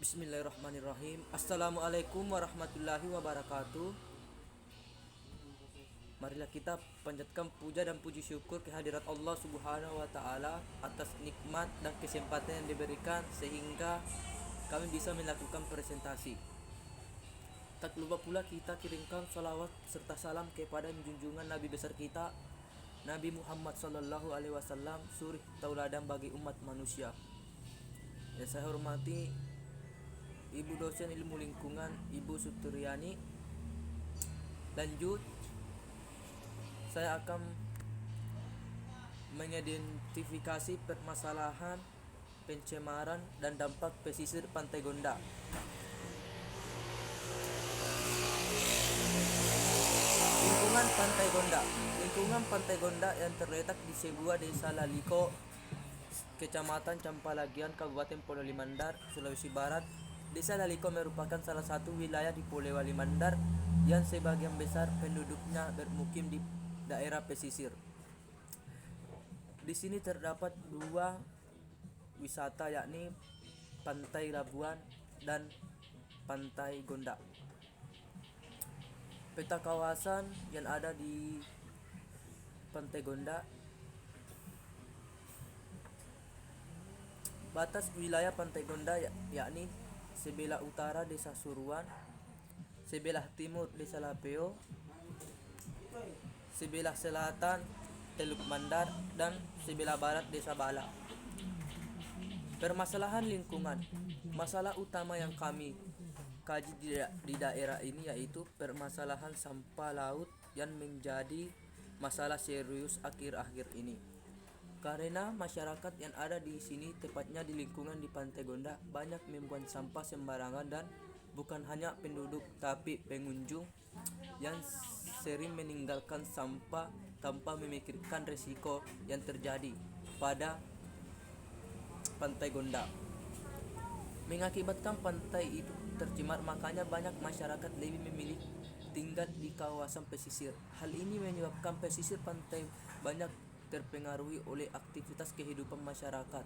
Bismillahirrahmanirrahim. Assalamualaikum warahmatullahi wabarakatuh. Marilah kita panjatkan puja dan puji syukur kehadirat Allah Subhanahu wa taala atas nikmat dan kesempatan yang diberikan sehingga kami bisa melakukan presentasi. Tak lupa pula kita kirimkan salawat serta salam kepada junjungan Nabi besar kita, Nabi Muhammad sallallahu alaihi wasallam, suri tauladan bagi umat manusia. Yang saya hormati Ibu dosen ilmu lingkungan, Ibu Sutriani. Lanjut, saya akan mengidentifikasi permasalahan pencemaran dan dampak pesisir Pantai Gonda. Lingkungan Pantai Gonda yang terletak di sebuah desa Laliko, Kecamatan Campalagian, Kabupaten Polewali Mandar, Sulawesi Barat. Desa Laliko merupakan salah satu wilayah di Polewali Mandar yang sebagian besar penduduknya bermukim di daerah pesisir. Di sini terdapat dua wisata, yakni Pantai Labuan dan Pantai Gonda. Peta kawasan yang ada di Pantai Gonda. Batas wilayah Pantai Gonda yakni sebelah utara Desa Suruan, sebelah timur Desa Lapeo, sebelah selatan Teluk Mandar, dan sebelah barat Desa Bala. Permasalahan lingkungan. Masalah utama yang kami kaji di daerah ini yaitu permasalahan sampah laut yang menjadi masalah serius akhir-akhir ini. Karena masyarakat yang ada di sini, tepatnya di lingkungan di Pantai Gonda, banyak membuang sampah sembarangan, dan bukan hanya penduduk tapi pengunjung yang sering meninggalkan sampah tanpa memikirkan risiko yang terjadi pada Pantai Gonda. Mengakibatkan pantai itu tercemar, makanya banyak masyarakat lebih memilih tinggal di kawasan pesisir. Hal ini menyebabkan pesisir pantai banyak terpengaruhi oleh aktivitas kehidupan masyarakat.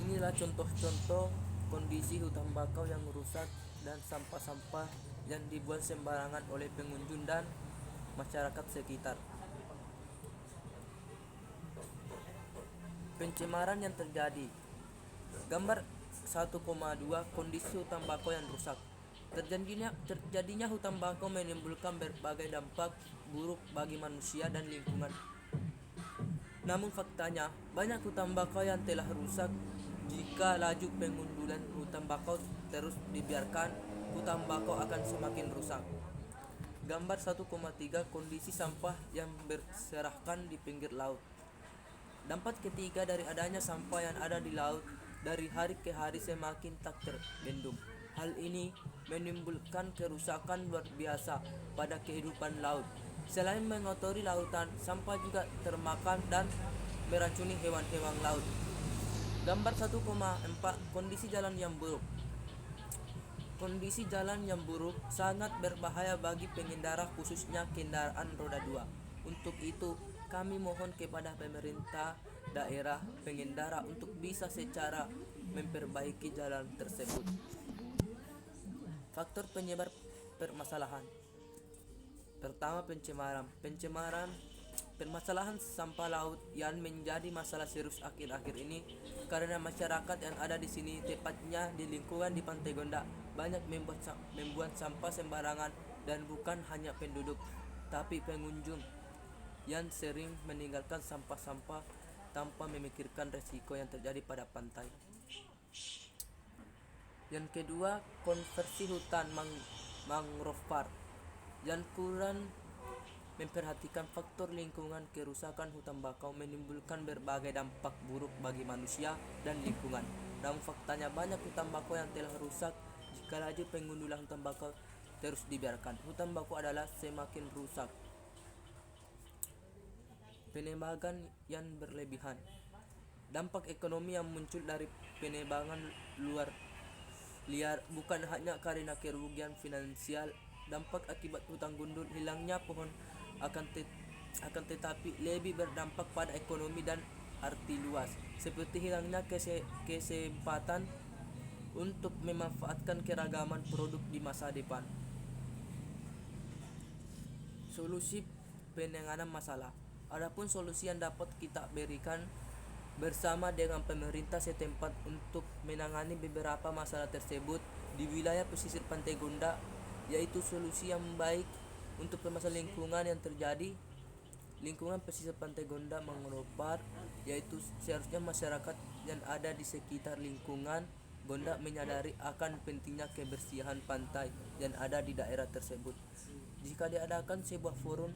Inilah contoh-contoh kondisi hutan bakau yang rusak dan sampah-sampah yang dibuang sembarangan oleh pengunjung dan masyarakat sekitar. Pencemaran yang terjadi. Gambar 1,2 kondisi hutan bakau yang rusak. Terjadinya hutan bakau menimbulkan berbagai dampak buruk bagi manusia dan lingkungan. Namun faktanya, banyak hutan bakau yang telah rusak. Jika laju pengundulan hutan bakau terus dibiarkan, hutan bakau akan semakin rusak. Gambar 1,3 kondisi sampah yang berserakan di pinggir laut. Dampak ketiga dari adanya sampah yang ada di laut dari hari ke hari semakin tak terbendung. Hal ini menimbulkan kerusakan luar biasa pada kehidupan laut. Selain mengotori lautan, sampah juga termakan dan meracuni hewan-hewan laut. Gambar 1,4 kondisi jalan yang buruk. Kondisi jalan yang buruk sangat berbahaya bagi pengendara, khususnya kendaraan roda 2. Untuk itu, kami mohon kepada pemerintah daerah pengendara untuk bisa secara memperbaiki jalan tersebut. Faktor penyebar permasalahan. Pertama, permasalahan sampah laut yang menjadi masalah serius akhir-akhir ini karena masyarakat yang ada di sini, tepatnya di lingkungan di Pantai Gonda, banyak membuang sampah sembarangan, dan bukan hanya penduduk tapi pengunjung yang sering meninggalkan sampah-sampah tanpa memikirkan resiko yang terjadi pada pantai. Yang kedua, konversi hutan mangrove park yang kurang memperhatikan faktor lingkungan. Kerusakan hutan bakau menimbulkan berbagai dampak buruk bagi manusia dan lingkungan. Namun faktanya banyak hutan bakau yang telah rusak. Jika laju pengundulan hutan bakau terus dibiarkan, hutan bakau adalah semakin rusak. Penebangan yang berlebihan. Dampak ekonomi yang muncul dari penebangan liar bukan hanya karena kerugian finansial. Dampak akibat hutan gundul, hilangnya pohon akan tetapi lebih berdampak pada ekonomi dan arti luas, seperti hilangnya kesempatan untuk memanfaatkan keragaman produk di masa depan. Solusi penanganan masalah. Adapun solusi yang dapat kita berikan bersama dengan pemerintah setempat untuk menangani beberapa masalah tersebut di wilayah pesisir Pantai Gonda, yaitu solusi yang baik untuk permasalahan lingkungan yang terjadi lingkungan pesisir Pantai Gonda Mangrove Park, yaitu seharusnya masyarakat yang ada di sekitar lingkungan Gonda menyadari akan pentingnya kebersihan pantai yang ada di daerah tersebut. Jika diadakan sebuah forum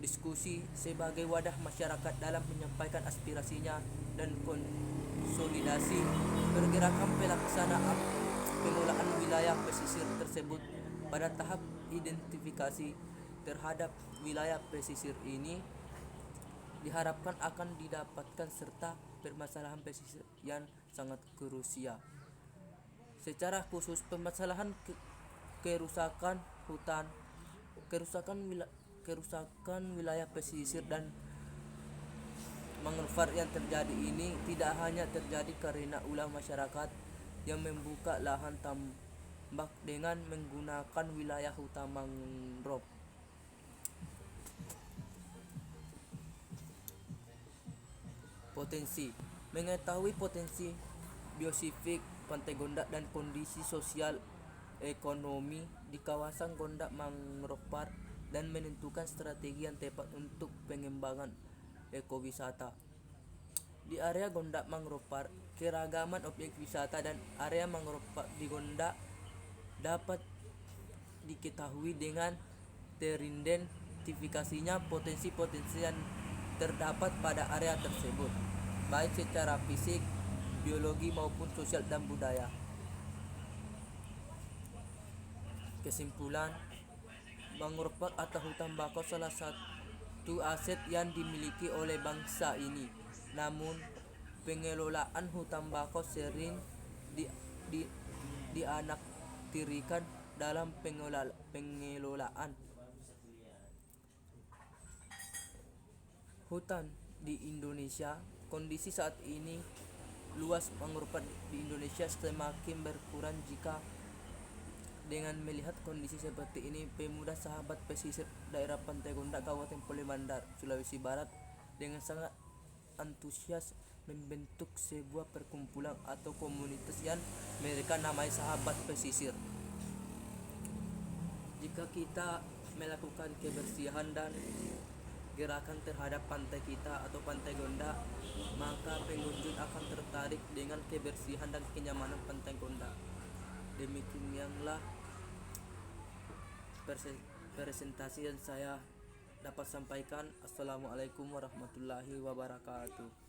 diskusi sebagai wadah masyarakat dalam menyampaikan aspirasinya dan konsolidasi pergerakan pelaksanaan pengelolaan wilayah pesisir tersebut pada tahap identifikasi terhadap wilayah pesisir ini diharapkan akan didapatkan serta permasalahan pesisir yang sangat krusial. Secara khusus permasalahan kerusakan hutan, kerusakan wilayah pesisir dan mangrove yang terjadi ini tidak hanya terjadi karena ulah masyarakat yang membuka lahan tambak dengan menggunakan wilayah hutan mangrove. Potensi. Mengetahui potensi biosifik Pantai Gonda dan kondisi sosial ekonomi di kawasan Gonda Mangrove Park dan menentukan strategi yang tepat untuk pengembangan ekowisata. Di area Gonda Mangrove Park, keragaman objek wisata dan area mangrove park di Gonda dapat diketahui dengan teridentifikasinya potensi-potensi yang terdapat pada area tersebut, baik secara fisik, biologi maupun sosial dan budaya. Kesimpulan, mangrove park atau hutan bakau salah satu aset yang dimiliki oleh bangsa ini. Namun, pengelolaan hutan bakau sering dianaktirikan dalam pengelolaan hutan di Indonesia. Kondisi saat ini luas mangrove di Indonesia semakin berkurang. Jika dengan melihat kondisi seperti ini, pemuda sahabat pesisir daerah Pantai Gonda Kabupaten Polewandar, Sulawesi Barat dengan sangat antusias membentuk sebuah perkumpulan atau komunitas yang mereka namai sahabat pesisir. Jika kita melakukan kebersihan dan gerakan terhadap pantai kita atau Pantai Gonda, maka pengunjung akan tertarik dengan kebersihan dan kenyamanan Pantai Gonda. Demikianlah presentasi yang saya dapat sampaikan. Assalamualaikum warahmatullahi wabarakatuh.